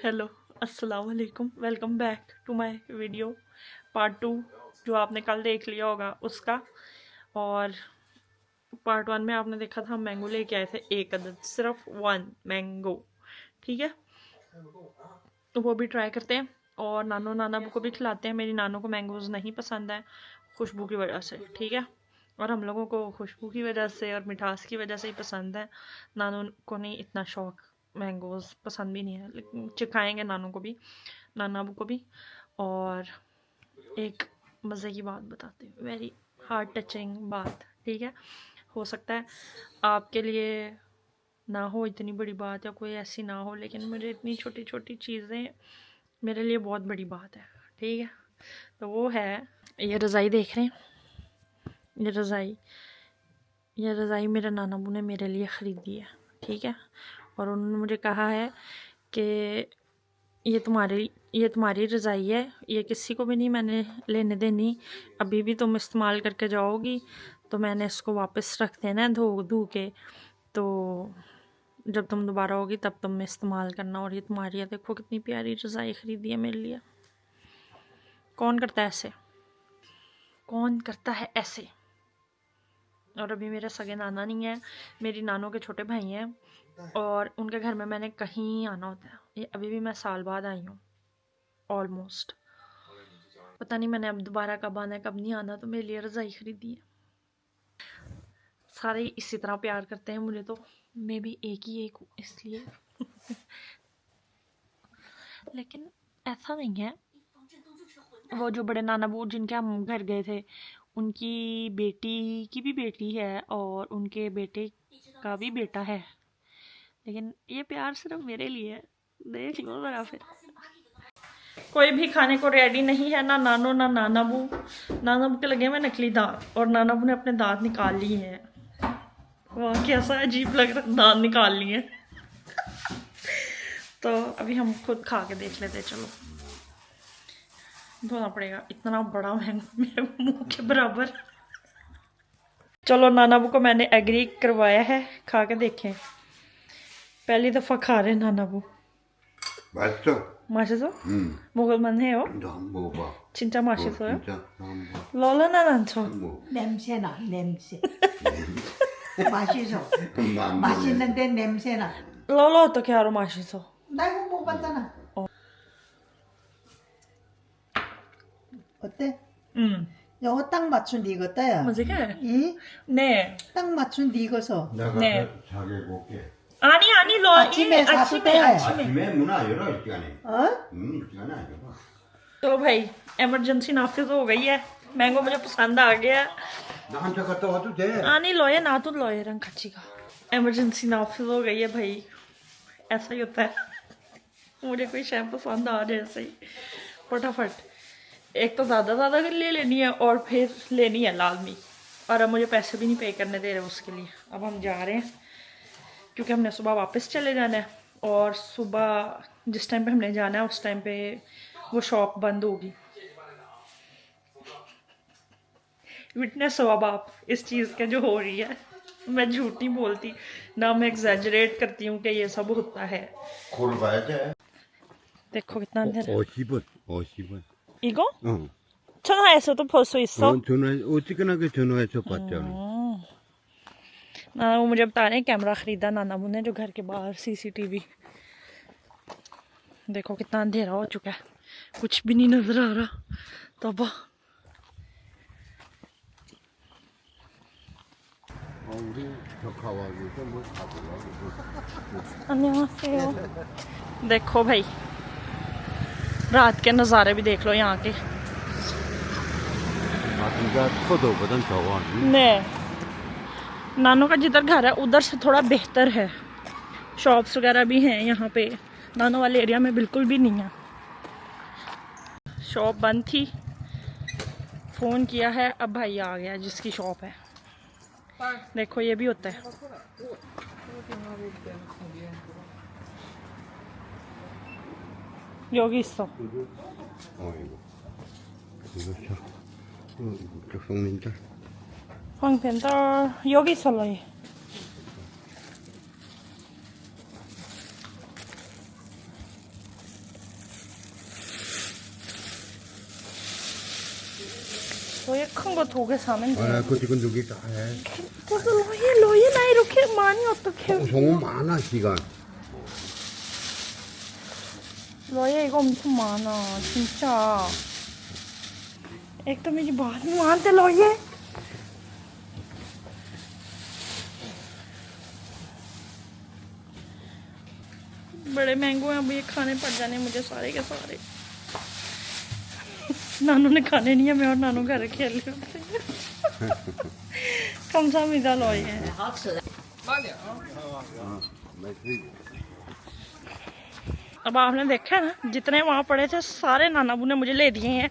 Hello, अस्सलाम वालेकुम। Welcome back to my video part 2 जो आपने कल देख लिया होगा उसका। और पार्ट 1 में आपने देखा था हम मैंगो लेके आए थे, एक अदद, सिर्फ 1 मैंगो। ठीक है, तो वो भी ट्राई करते हैं और नानो नाना को भी खिलाते हैं। मेरी नानो को मैंगोज़ नहीं पसंद है खुशबू की वजह से। ठीक है, और हम लोगों को खुशबू की वजह से और मिठास की वजह से ही पसंद है। नानो को नहीं इतना शौक, मैंगोज़ पसंद भी नहीं है, लेकिन चिखाएंगे नानू को भी, नाना को भी। और एक मज़े की बात बताते हैं, वेरी हार्ट टचिंग बात। ठीक है, हो सकता है आपके लिए ना हो इतनी बड़ी बात या कोई ऐसी ना हो, लेकिन मुझे इतनी छोटी छोटी चीज़ें मेरे लिए बहुत बड़ी बात है। ठीक है, तो वो है ये रज़ाई देख रहे हैं। ये रज़ाई मेरे नाना बू ने मेरे लिए ख़रीदी है। ठीक है, और उन्होंने मुझे कहा है कि ये तुम्हारी रज़ाई है, ये किसी को भी नहीं मैंने लेने देनी। अभी भी तुम इस्तेमाल करके जाओगी तो मैंने इसको वापस रख देना है धो के, तो जब तुम दोबारा होगी तब तुम इस्तेमाल करना। और ये तुम्हारी है, देखो कितनी प्यारी रज़ाई ख़रीदी है मेरे लिए। कौन करता है ऐसे, कौन करता है ऐसे। और अभी मेरे सगे नाना नहीं है, मेरी नानों के छोटे भाई हैं और उनके घर में मैंने कहीं आना होता है। ये अभी भी मैं साल बाद आई हूँ ऑलमोस्ट। पता नहीं मैंने अब दोबारा कब आना है कब नहीं आना, तो मेरे लिए रज़ाई ख़रीदी है। सारे इसी तरह प्यार करते हैं मुझे, तो मैं भी एक हूँ इसलिए। लेकिन ऐसा नहीं है, वो जो बड़े नाना बू जिनके हम घर गए थे, उनकी बेटी की भी बेटी है और उनके बेटे का भी बेटा है, लेकिन ये प्यार सिर्फ मेरे लिए है। देख लो ज़रा फिर। कोई भी खाने को रेडी नहीं है, ना नानो ना नाना बू। नाना बू के लगे हुए नकली दांत और नाना बू ने अपने दांत निकाल लिए हैं। वाह, कैसा अजीब लग रहा है, दांत निकाल लिए। तो अभी हम खुद खा के देख लेते। चलो, धोना पड़ेगा, इतना बड़ा मैंगो मेरे मुंह के बराबर। चलो, नाना बू को मैंने एग्री करवाया है, खा के देखें। पहली दफ़ा खा रहे नाना बू। 맛있어? 먹을만 해요? 한번 먹어봐. 진짜 맛있어요? 진짜 한번 롤러는 않죠? 냄새나 냄새. 맛있어. 맛있는데 냄새나. 롤러 어떻게 알아 맛있어? 나 이거 먹어봤잖아. 어때? 이거 딱 맞춘 네 거다야. 뭐지게? 이? 네. 딱 맞춘 네 거서. 내가 네. 자게 볼게. 아니 로 아침에 아침에 사실 아침에 문화 열어 시간에. 어? 시간에 안 열어. चलो भाई, इमरजेंसी नाफिज हो गई है। मैंगो मुझे पसंद आ गया। 나 혼자 갔다 와도 돼. आनी लोए ना तो लोए रंग खच्ची का। इमरजेंसी नाफिज हो गई है भाई, ऐसा ही होता है। मुझे कोई शय पसंद आ जाए ऐसे ही फटाफट, एक तो ज़्यादा ले लेनी है और फिर लेनी है लाजमी। और अब मुझे पैसे भी नहीं पे करने दे रहे उसके लिए। अब हम जा रहे हैं क्योंकि हमने सुबह वापस चले जाना है, और सुबह जिस टाइम पे हमने जाना है उस टाइम पे वो शॉप बंद होगी। विटनेस हो अब आप इस चीज़ के जो हो रही है। मैं झूठ नहीं बोलती ना, मैं एग्जैजरेट करती हूँ कि ये सब होता है। खोल 봐야지. देखो कितना अंधेरा। 50원. 이거? 응. 전화해서도 볼 수 있어? 전화 어찌그나게 전화해서 봤잖아. वो मुझे बता रहे हैं कैमरा ख़रीदा नाना मुन्ने जो घर के बाहर सीसीटीवी। देखो कितना अंधेरा हो चुका है, कुछ भी नहीं नज़र आ रहा। तब 우리 벽화와기서 뭐 가보려고. 안녕하세요। देखो भाई, रात के नज़ारे भी देख लो यहाँ के। 진짜 터도보단 더워. ने नानों का जिधर घर है उधर से थोड़ा बेहतर है, शॉप्स वगैरह भी हैं यहाँ पे। नानों वाले एरिया में बिल्कुल भी नहीं है। शॉप बंद थी, फ़ोन किया है, अब भाई आ गया जिसकी शॉप है। देखो ये भी होता है। 여기 있어. 이거 성민들. 황펜더 여기 있어요. 로예 큰 거 두 개 사면 돼. 아, 그 지금 누기 다 해. 그래서 로예 나 이렇게 많이 어떡해. 너무 많아, 시간. 로예 이거 엄청 많아, 진짜. एकदम ये बहुत मानते लोये. बड़े मैंगो हैं, अब ये खाने पड़ जाने मुझे सारे के सारे. नानू ने खाने नहीं है, मैं और नानू घर खेल रहे होते हैं. कम सा मीठा लोये है. अब आपने देखा है ना, जितने वहाँ पड़े थे सारे नानाबू ने मुझे ले दिए हैं.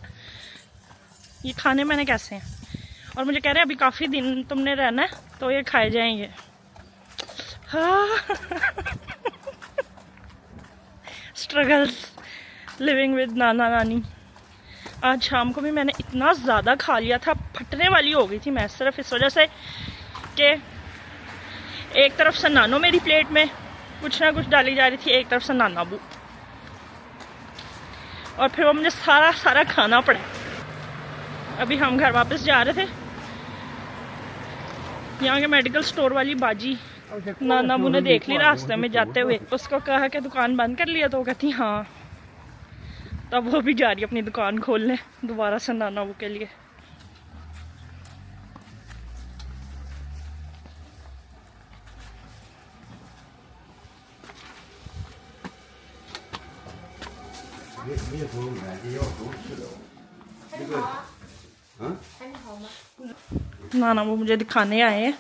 ये खाने मैंने कैसे हैं, और मुझे कह रहे हैं अभी काफ़ी दिन तुमने रहना है तो ये खाए जाएंगे. हाँ. स्ट्रगल्स लिविंग विद नाना नानी. आज शाम को भी मैंने इतना ज़्यादा खा लिया था, फटने वाली हो गई थी मैं, सिर्फ इस वजह से कि एक तरफ से नानो मेरी प्लेट में कुछ ना कुछ डाली जा रही थी, एक तरफ से नानाबू, और फिर वो मुझे सारा खाना पड़ा. अभी हम घर वापस जा रहे थे, यहाँ के मेडिकल स्टोर वाली बाजी नानाबू ने देख ली रास्ते में जाते हुए, उसको कहा कि दुकान बंद कर लिया, तो वो कहती हाँ. तब वो भी जा रही है अपनी दुकान खोलने दोबारा से नानाबू के लिए. नानाबू मुझे दिखाने आए हैं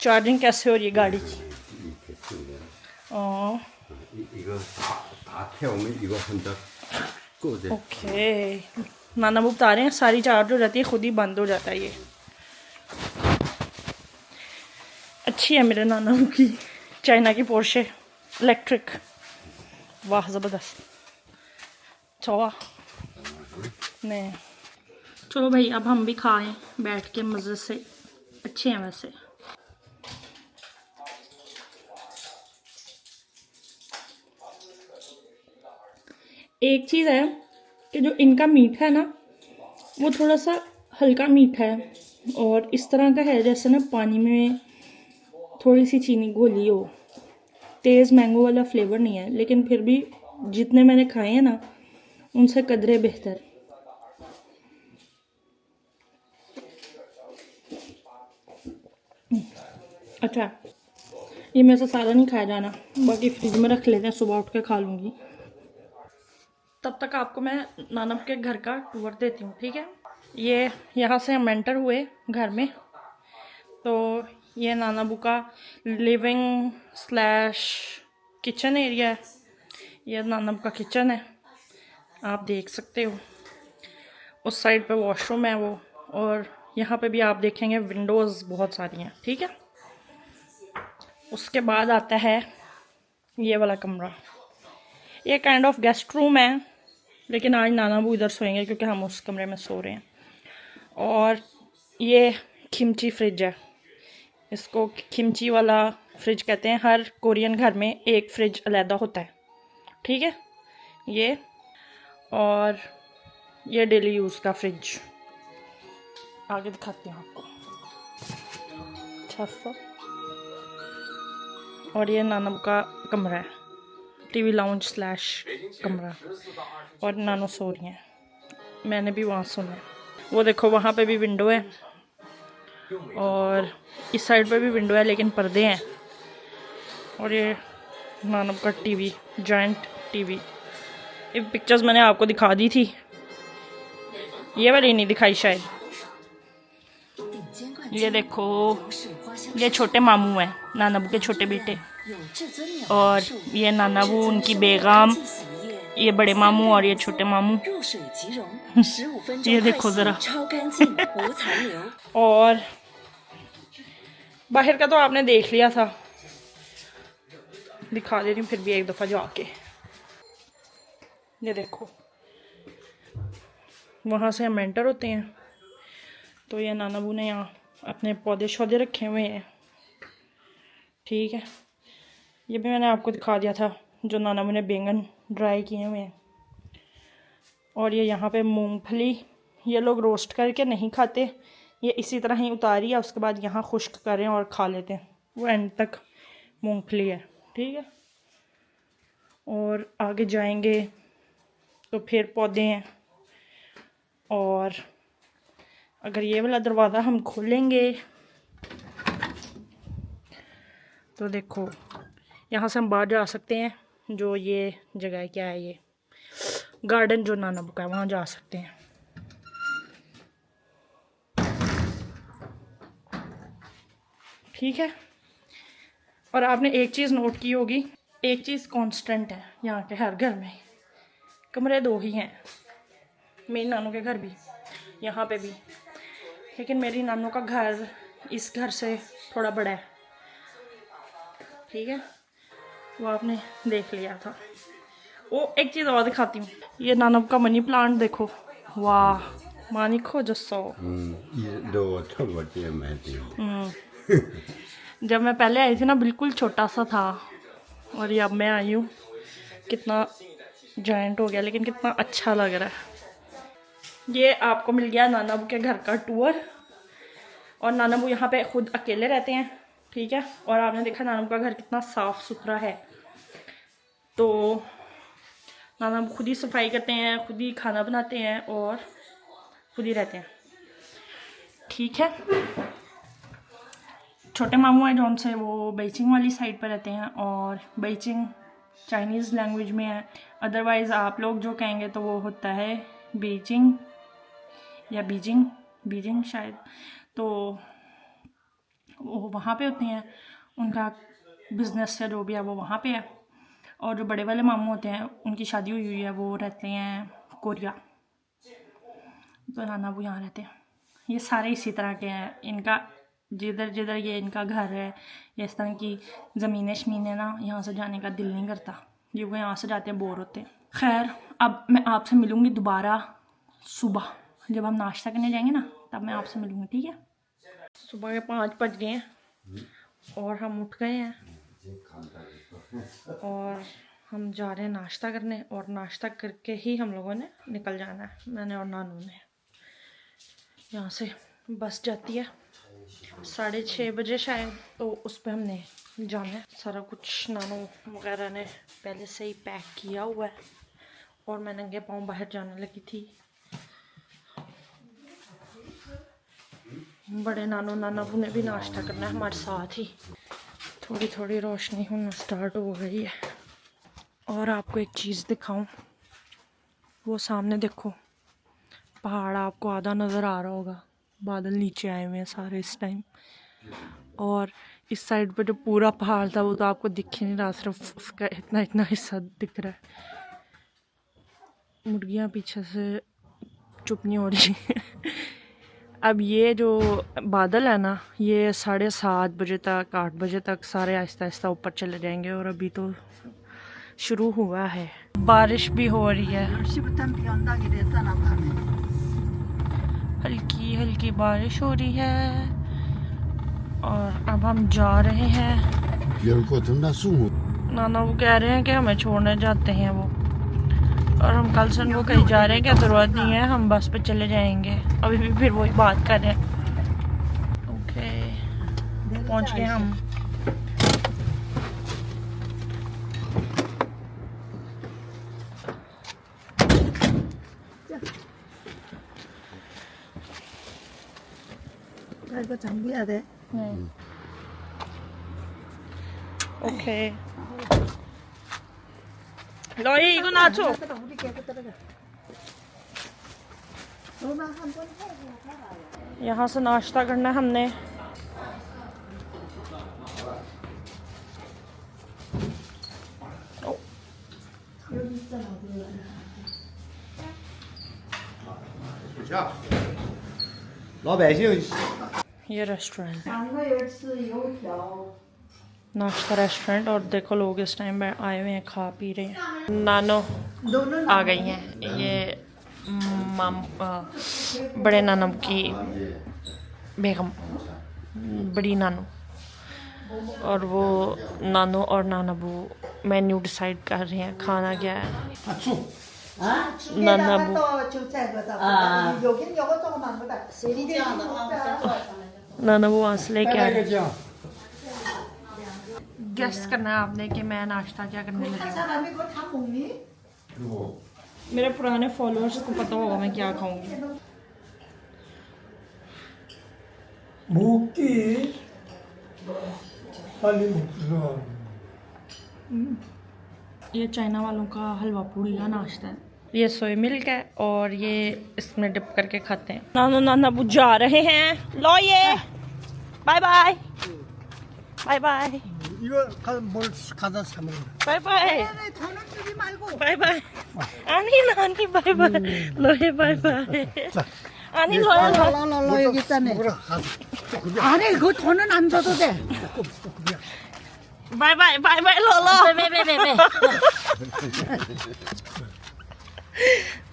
चार्जिंग कैसे हो रही है गाड़ी की. 이거 다 태우면 이거 혼자 끄지. ओके. नानाबू बता रहे हैं सारी चार्ज हो जाती है, खुद ही बंद हो जाता है ये. अच्छी है मेरे नानाबू की चाइना की पोर्शे इलेक्ट्रिक. वाह ज़बरदस्त. चौवा नहीं. चलो भाई अब हम भी खाएं बैठ के मज़े से. अच्छे हैं वैसे. एक चीज़ है कि जो इनका मीठा है ना, वो थोड़ा सा हल्का मीठा है, और इस तरह का है जैसे ना पानी में थोड़ी सी चीनी घोली हो. तेज़ मैंगो वाला फ्लेवर नहीं है, लेकिन फिर भी जितने मैंने खाए हैं ना उनसे कदरे बेहतर. अच्छा, ये मेरे से सारा नहीं खाया जाना, बाकी फ्रिज में रख लेते हैं, सुबह उठ के खा लूँगी. तब तक आपको मैं नानब के घर का टूर देती हूँ, ठीक है. ये यहाँ से हम एंटर हुए घर में, तो ये नानाबू का लिविंग स्लैश किचन एरिया है. ये नानब का किचन है, आप देख सकते हो. उस साइड पे वॉशरूम है वो, और यहाँ पे भी आप देखेंगे विंडोज़ बहुत सारी हैं, ठीक है. उसके बाद आता है ये वाला कमरा. ये काइंड ऑफ गेस्ट रूम है, लेकिन आज नानाबू इधर सोएंगे क्योंकि हम उस कमरे में सो रहे हैं. और ये किमची फ्रिज है, इसको किमची वाला फ्रिज कहते हैं. हर कोरियन घर में एक फ्रिज अलहदा होता है, ठीक है. ये और ये डेली यूज़ का फ्रिज आगे दिखाती हूँ आपको. अच्छा सा. और ये नानब का कमरा है, टीवी लाउंज स्लैश कमरा, और नानो सो रही हैं, मैंने भी वहाँ सोना है. वो देखो वहाँ पे भी विंडो है, और इस साइड पे भी विंडो है लेकिन पर्दे हैं. और ये नानब का टीवी, जॉइंट टीवी. ये पिक्चर्स मैंने आपको दिखा दी थी, ये वाली नहीं दिखाई शायद. ये देखो, ये छोटे मामू हैं, नानाबू के छोटे बेटे, और ये नानाबू उनकी बेगम, ये बड़े मामू और ये छोटे मामू. ये देखो ज़रा. और बाहर का तो आपने देख लिया था, दिखा दे रही हूँ फिर भी एक दफ़ा जाके. ये देखो, वहाँ से हम एंटर होते हैं, तो ये नानाबू ने यहाँ अपने पौधे शौधे रखे हुए हैं, ठीक है. ये भी मैंने आपको दिखा दिया था, जो नानाबू ने बैंगन ड्राई किए हुए हैं. और ये यहाँ पे मूंगफली ये लोग रोस्ट करके नहीं खाते, ये इसी तरह ही उतारिए, उसके बाद यहाँ खुश्क करें और खा लेते हैं। वो एंड तक मूंगफली है, ठीक है। और आगे जाएंगे तो फिर पौधे हैं, और अगर ये वाला दरवाज़ा हम खोलेंगे तो देखो यहाँ से हम बाहर जा सकते हैं। जो ये जगह है, क्या है ये गार्डन जो नाना बुका है, वहाँ जा सकते हैं। ठीक है। और आपने एक चीज़ नोट की होगी, एक चीज़ कांस्टेंट है यहाँ के हर घर में, कमरे 2 ही हैं। मेरी नानू के घर भी, यहाँ पे भी, लेकिन मेरी नानू का घर इस घर से थोड़ा बड़ा है, ठीक है। वो आपने देख लिया था। वो एक चीज़ और दिखाती हूँ, ये नानू का मनी प्लांट देखो, वाह मानिको जस्सो। ये 2 अच्छा बच्चे हैं मैं जब मैं पहले आई थी ना बिल्कुल छोटा सा था, और ये अब मैं आई हूँ कितना जायंट हो गया, लेकिन कितना अच्छा लग रहा है। ये आपको मिल गया नानाबू के घर का टूर, और नानाबू यहाँ पे खुद अकेले रहते हैं, ठीक है। और आपने देखा नानाबू का घर कितना साफ़ सुथरा है। तो नानाबू खुद ही सफाई करते हैं, खुद ही खाना बनाते हैं और खुद ही रहते हैं, ठीक है। छोटे मामू हैं जौन से, वो बेइजिंग वाली साइड पर रहते हैं, और बेइजिंग चाइनीज़ लैंग्वेज में है। अदरवाइज़ आप लोग जो कहेंगे तो वो होता है बीजिंग या बीजिंग शायद। तो वो वहाँ पे होते हैं, उनका बिज़नेस या जो भी है वो वहाँ पे है। और जो बड़े वाले मामू होते हैं उनकी शादी हुई है, वो रहते हैं कोरिया। तो नाना वो यहाँ रहते हैं। ये सारे इसी तरह के हैं। इनका जिधर जिधर ये इनका घर है, ये इस तरह की ज़मीनें शमीनें ना, यहाँ से जाने का दिल नहीं करता। ये वो यहाँ से जाते हैं, बोर होते हैं। खैर, अब मैं आपसे मिलूँगी दोबारा सुबह, जब हम नाश्ता करने जाएंगे ना, तब मैं आपसे मिलूँगी, ठीक है। सुबह के 5 बज गए हैं और हम उठ गए हैं, और हम जा रहे हैं नाश्ता करने, और नाश्ता करके ही हम लोगों ने निकल जाना है, मैंने और नानू ने। यहाँ से बस जाती है 6:30 बजे शायद, तो उस पर हमने जाना है। सारा कुछ नानू वगैरह ने पहले से ही पैक किया हुआ है, और मैं नंगे पाँव बाहर जाने लगी थी। बड़े नानू नानाबू ने भी नाश्ता करना है हमारे साथ ही। थोड़ी थोड़ी रोशनी होना स्टार्ट हो गई है। और आपको एक चीज़ दिखाऊं, वो सामने देखो पहाड़ आपको आधा नज़र आ रहा होगा, बादल नीचे आए हुए हैं सारे इस टाइम। और इस साइड पे जो पूरा पहाड़ था वो तो आपको दिख ही नहीं रहा, सिर्फ उसका इतना इतना हिस्सा दिख रहा है। मुर्गियाँ पीछे से चुप नहीं हो रही। अब ये जो बादल है ना, ये 7:30 बजे तक 8 बजे तक सारे आहिस्ता आहिस्ता ऊपर चले जाएंगे, और अभी तो शुरू हुआ है। बारिश भी हो रही है, हल्की हल्की बारिश हो रही है। और अब हम जा रहे हैं। नाना वो कह रहे हैं कि हमें छोड़ने जाते हैं वो, और हम कल से उनको कहीं जा रहे हैं, क्या ज़रूरत नहीं है, हम बस पे चले जाएंगे। अभी भी फिर वही बात कर रहे हैं। ओके, पहुंच गए हम। 이거 잠궈야 돼. 오케이. 너희 이거 놔줘. 우리 계속 들어가. 너만 한번 해보고 가라. यहाँ से नाश्ता करना है हमने। ये रेस्टोरेंट है, 3个人吃油条。 नाश्ता रेस्टोरेंट। और देखो लोग इस टाइम आए हुए हैं, खा पी रहे हैं। नानो दोनों आ गई हैं, ये बड़े नानू की बेगम, बड़ी नानू, और वो नानू और नानाबू मेन्यू डिसाइड कर रहे हैं, खाना क्या है। 나나부. 또 주차한 거다. 여긴 요거 조그만 거다. 이게 नाना वो वहाँ से लेके आ रहे क्या गेस्ट करना है आपने कि मैं नाश्ता क्या करने लगी हूँ 사람이 그거 다 먹니? मेरे पुराने फॉलोअर्स को पता होगा मैं क्या खाऊंगी 먹기 빨리 먹어. ये चाइना वालों का हलवा पूड़ी का नाश्ता है ये सोया मिल्क है और ये इसमें डिप करके खाते हैं नाना नाना वो जा रहे हैं लो ये bye bye bye bye 이거 뭘 가다 사 먹어. Bye bye 돈은 주지 말고. Bye bye 아니 나니 bye bye लो ये bye bye 아니 로야 로 랄랄랄라 여기 있다네. 먹으러 가자. 아니 그 돈은 안 줘도 돼. Bye bye bye bye लो लो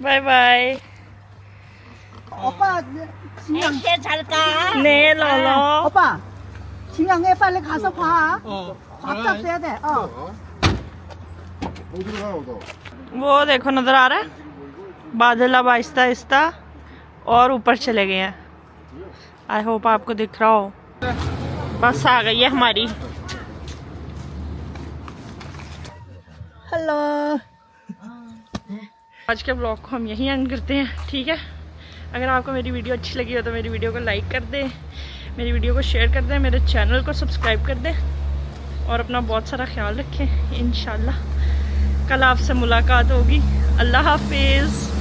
बाय बाय 오빠 진양 네 로로 오빠 진양에 빨리 가서 봐. 밥 잡숴야 돼. 어디로 가요 너? वो देखो नजर आ रहा है बादल अब आहिस्ता आहिस्ता और ऊपर चले गए हैं आई होप आपको दिख रहा हो बस आ गई है हमारी हेलो आज के ब्लॉग को हम यहीं एंड करते हैं ठीक है अगर आपको मेरी वीडियो अच्छी लगी हो तो मेरी वीडियो को लाइक कर दें मेरी वीडियो को शेयर कर दें मेरे चैनल को सब्सक्राइब कर दें और अपना बहुत सारा ख्याल रखें इंशाल्लाह कल आपसे मुलाकात होगी अल्लाह हाफिज़